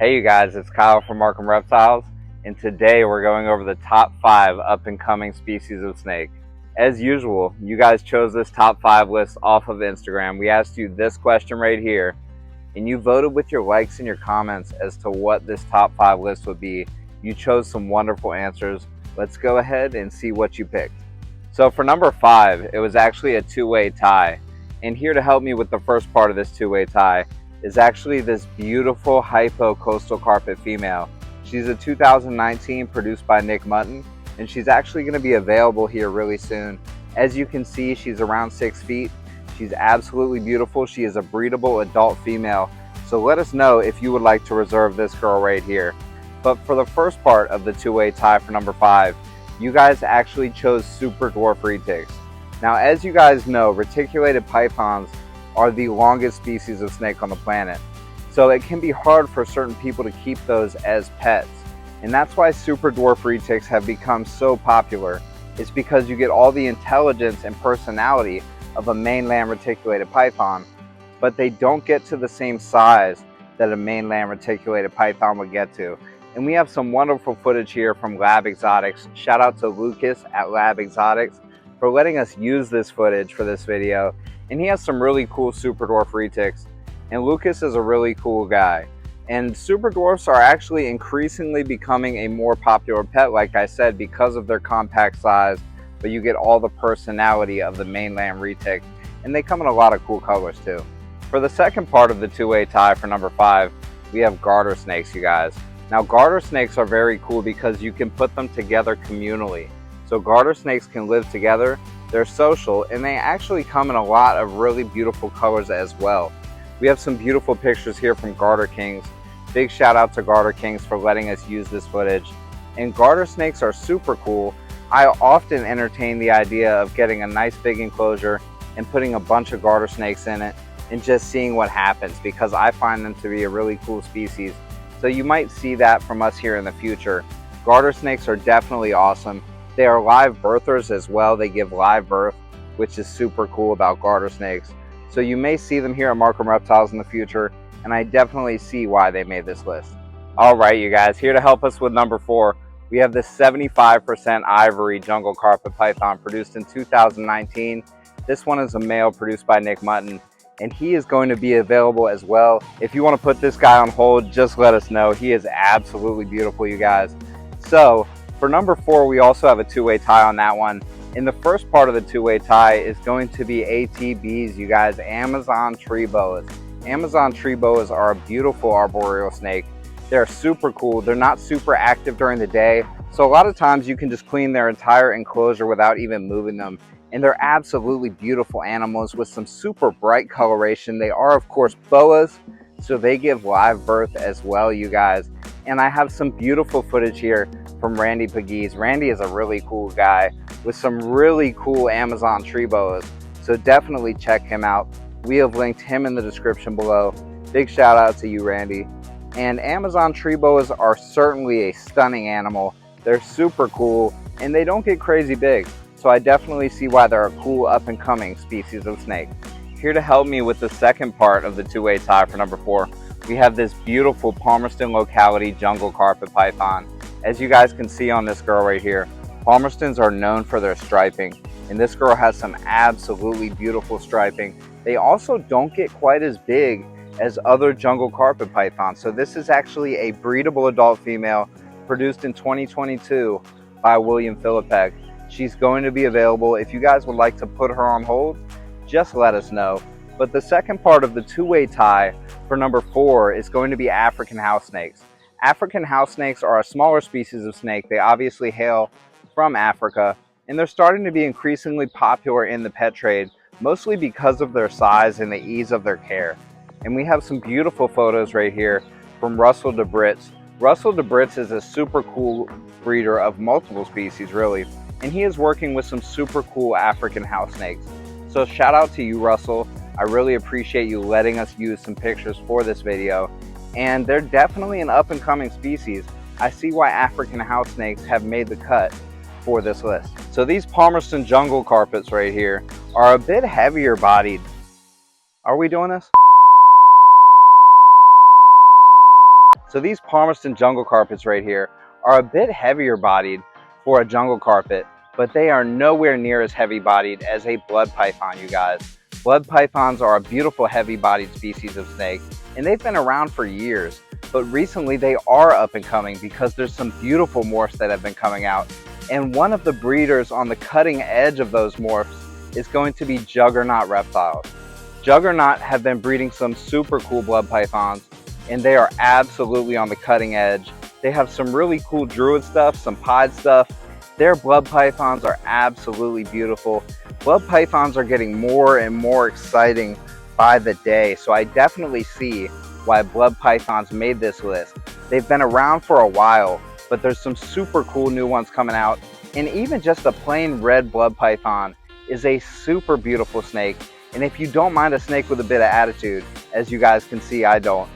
Hey you guys, it's Kyle from Markham Reptiles, and today we're going over the top 5 up-and-coming species of snake. As usual, you guys chose this top 5 list off of Instagram. We asked you this question right here, and you voted with your likes and your comments as to what this top 5 list would be. You chose some wonderful answers. Let's go ahead and see what you picked. So for number 5, it was actually a two-way tie. And here to help me with the first part of this two-way tie is actually this beautiful hypo coastal carpet female. She's a 2019 produced by Nick Mutton, and she's actually going to be available here really soon. As you can see, she's around 6 feet. She's absolutely beautiful. She is a breedable adult female. So let us know if you would like to reserve this girl right here. But for the first part of the two-way tie for number 5, you guys actually chose super dwarf retics. Now, as you guys know, reticulated pythons are the longest species of snake on the planet. So it can be hard for certain people to keep those as pets. And that's why super dwarf retics have become so popular. It's because you get all the intelligence and personality of a mainland reticulated python, but they don't get to the same size that a mainland reticulated python would get to. And we have some wonderful footage here from Lab Exotics. Shout out to Lucas at Lab Exotics for letting us use this footage for this video. And he has some really cool super dwarf retics, and Lucas is a really cool guy. And super dwarfs are actually increasingly becoming a more popular pet, like I said, because of their compact size, but you get all the personality of the mainland retic, and they come in a lot of cool colors too. For the second part of the two-way tie for number 5, we have garter snakes, you guys. Now garter snakes are very cool because you can put them together communally. So garter snakes can live together. They're social, and they actually come in a lot of really beautiful colors as well. We have some beautiful pictures here from Garter Kings. Big shout out to Garter Kings for letting us use this footage. And garter snakes are super cool. I often entertain the idea of getting a nice big enclosure and putting a bunch of garter snakes in it and just seeing what happens, because I find them to be a really cool species. So you might see that from us here in the future. Garter snakes are definitely awesome. They are live birthers as well. They give live birth, which is super cool about garter snakes. So you may see them here at Markham Reptiles in the future, and I definitely see why they made this list. All right, you guys, here to help us with number 4, we have this 75% ivory jungle carpet python produced in 2019. This one is a male produced by Nick Mutton, and he is going to be available as well. If you want to put this guy on hold, just let us know. He is absolutely beautiful, you guys. So for number 4, we also have a two-way tie on that one. In the first part of the two-way tie is going to be ATBs, you guys, Amazon Treeboas. Amazon Treeboas are a beautiful arboreal snake. They're super cool. They're not super active during the day, so a lot of times you can just clean their entire enclosure without even moving them. And they're absolutely beautiful animals with some super bright coloration. They are, of course, boas, so they give live birth as well, you guys. And I have some beautiful footage here from Randy Pegues. Randy is a really cool guy with some really cool Amazon Treeboas, so definitely check him out. We have linked him in the description below. Big shout out to you, Randy. And Amazon Treeboas are certainly a stunning animal. They're super cool, and they don't get crazy big, so I definitely see why they're a cool up-and-coming species of snake. Here to help me with the second part of the two-way tie for number 4, we have this beautiful Palmerston locality jungle carpet python. As you guys can see on this girl right here, Palmerstons are known for their striping, and this girl has some absolutely beautiful striping. They also don't get quite as big as other jungle carpet pythons. So this is actually a breedable adult female produced in 2022 by William Philippek. She's going to be available. If you guys would like to put her on hold, just let us know. But the second part of the two-way tie for number 4 is going to be African house snakes. African house snakes are a smaller species of snake. They obviously hail from Africa, and they're starting to be increasingly popular in the pet trade, mostly because of their size and the ease of their care. And we have some beautiful photos right here from Russell DeBritz. Russell DeBritz is a super cool breeder of multiple species, really, and he is working with some super cool African house snakes. So shout out to you, Russell. I really appreciate you letting us use some pictures for this video, and they're definitely an up-and-coming species. I see why African house snakes have made the cut for this list. So these Palmerston jungle carpets right here are a bit heavier bodied. Are we doing this? So these Palmerston jungle carpets right here are a bit heavier bodied for a jungle carpet, but they are nowhere near as heavy bodied as a blood python, you guys. Blood pythons are a beautiful heavy bodied species of snake, and they've been around for years, but recently they are up and coming because there's some beautiful morphs that have been coming out. And one of the breeders on the cutting edge of those morphs is going to be Juggernaut Reptiles. Juggernaut have been breeding some super cool blood pythons, and they are absolutely on the cutting edge. They have some really cool druid stuff, some pied stuff. Their blood pythons are absolutely beautiful. Blood pythons are getting more and more exciting by the day, so I definitely see why blood pythons made this list. They've been around for a while, but there's some super cool new ones coming out, and even just a plain red blood python is a super beautiful snake. And if you don't mind a snake with a bit of attitude, as you guys can see I don't,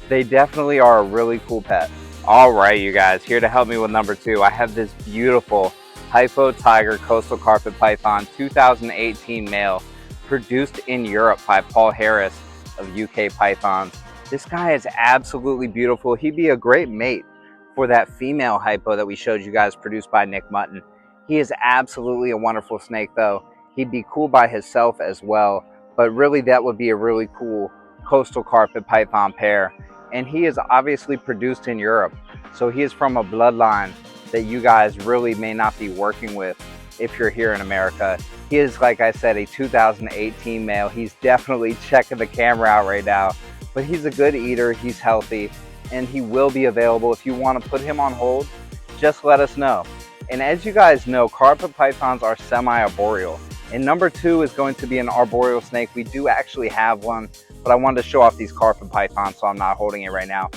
they definitely are a really cool pet. All right, you guys, here to help me with number 2, I have this beautiful Hypo Tiger Coastal Carpet Python 2018 male, produced in Europe by Paul Harris of UK Pythons. This guy is absolutely beautiful. He'd be a great mate for that female hypo that we showed you guys, produced by Nick Mutton. He is absolutely a wonderful snake though. He'd be cool by himself as well, but really that would be a really cool coastal carpet python pair. And he is obviously produced in Europe, so he is from a bloodline that you guys really may not be working with if you're here in America. He is, like I said, a 2018 male. He's definitely checking the camera out right now, but he's a good eater, he's healthy, and he will be available. If you want to put him on hold, just let us know. And as you guys know, carpet pythons are semi-arboreal, and number 2 is going to be an arboreal snake. We do actually have one, but I wanted to show off these carpet pythons, so I'm not holding it right now.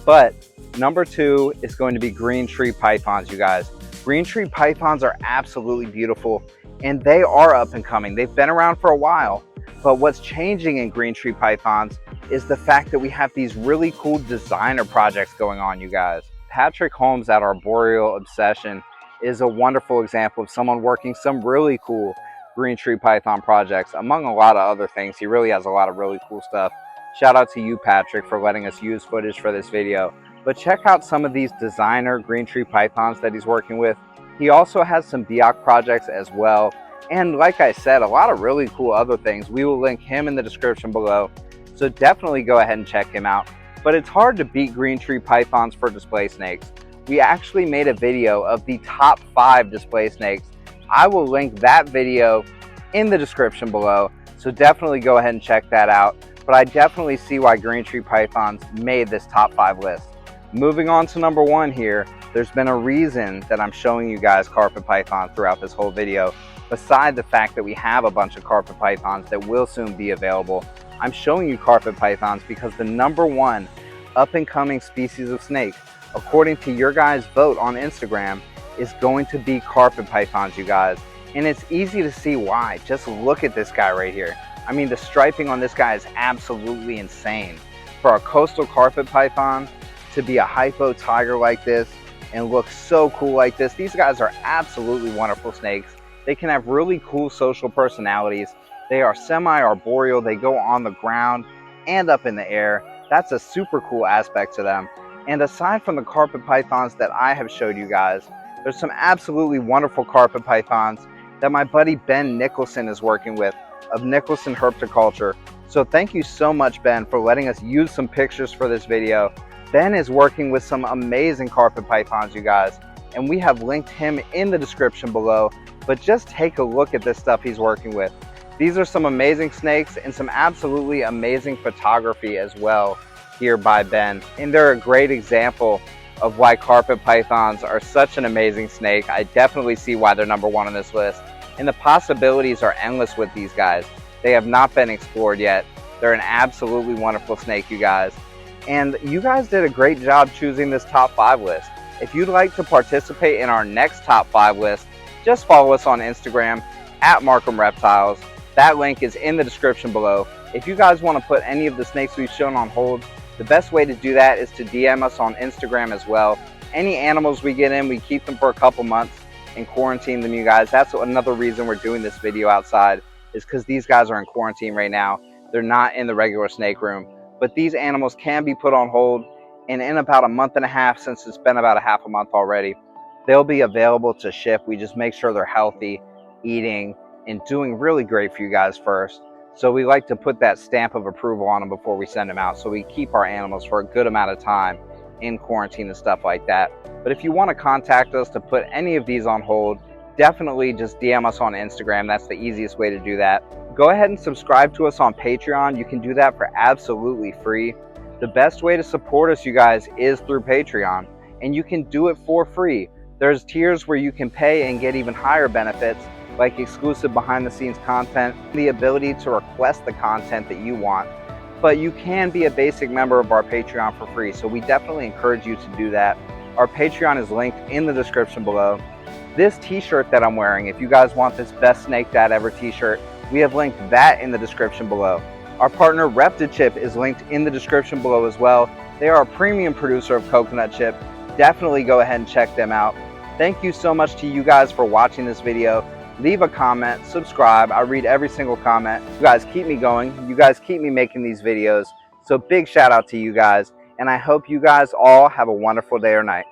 But number 2 is going to be green tree pythons, you guys. Green tree pythons are absolutely beautiful, and they are up and coming. They've been around for a while, but what's changing in green tree pythons is the fact that we have these really cool designer projects going on, you guys. Patrick Holmes at Arboreal Obsession is a wonderful example of someone working some really cool green tree python projects, among a lot of other things. He really has a lot of really cool stuff. Shout out to you, Patrick, for letting us use footage for this video. But check out some of these designer green tree pythons that he's working with. He also has some Biak projects as well. And like I said, a lot of really cool other things. We will link him in the description below, so definitely go ahead and check him out. But it's hard to beat green tree pythons for display snakes. We actually made a video of the top 5 display snakes. I will link that video in the description below, so definitely go ahead and check that out. But I definitely see why green tree pythons made this top 5 list. Moving on to number 1 here, there's been a reason that I'm showing you guys carpet pythons throughout this whole video. Beside the fact that we have a bunch of carpet pythons that will soon be available, I'm showing you carpet pythons because the number 1 up and coming species of snake, according to your guys' vote on Instagram, is going to be carpet pythons, you guys. And it's easy to see why. Just look at this guy right here. I mean, the striping on this guy is absolutely insane. For a coastal carpet python to be a hypo tiger like this and look so cool like this, these guys are absolutely wonderful snakes. They can have really cool social personalities. They are semi-arboreal. They go on the ground and up in the air. That's a super cool aspect to them. And aside from the carpet pythons that I have showed you guys, there's some absolutely wonderful carpet pythons that my buddy Ben Nicholson is working with of Nicholson Herpetoculture. So thank you so much, Ben, for letting us use some pictures for this video. Ben is working with some amazing carpet pythons, you guys, and we have linked him in the description below. But just take a look at this stuff he's working with. These are some amazing snakes and some absolutely amazing photography as well here by Ben. And they're a great example of why carpet pythons are such an amazing snake. I definitely see why they're number 1 on this list. And the possibilities are endless with these guys. They have not been explored yet. They're an absolutely wonderful snake, you guys. And you guys did a great job choosing this top 5 list. If you'd like to participate in our next top 5 list, just follow us on Instagram at Markham Reptiles. That link is in the description below. If you guys want to put any of the snakes we've shown on hold, the best way to do that is to DM us on Instagram as well. Any animals we get in, we keep them for a couple months and quarantine them, you guys. That's another reason we're doing this video outside, is because these guys are in quarantine right now. They're not in the regular snake room. But these animals can be put on hold and in about a month and a half, since it's been about a half a month already, they'll be available to ship. We just make sure they're healthy, eating, and doing really great for you guys first. So we like to put that stamp of approval on them before we send them out, so we keep our animals for a good amount of time in quarantine and stuff like that. But if you want to contact us to put any of these on hold, definitely just DM us on Instagram. That's the easiest way to do that. Go ahead and subscribe to us on Patreon. You can do that for absolutely free. The best way to support us, you guys, is through Patreon, and you can do it for free. There's tiers where you can pay and get even higher benefits, like exclusive behind the scenes content, the ability to request the content that you want. But you can be a basic member of our Patreon for free, so we definitely encourage you to do that. Our Patreon is linked in the description below. This t-shirt that I'm wearing, if you guys want this Best Snake Dad Ever t-shirt, we have linked that in the description below. Our partner Reptiles is linked in the description below as well. They are a premium producer of coconut chip. Definitely go ahead and check them out. Thank you so much to you guys for watching this video. Leave a comment, subscribe. I read every single comment. You guys keep me going. You guys keep me making these videos. So big shout out to you guys. And I hope you guys all have a wonderful day or night.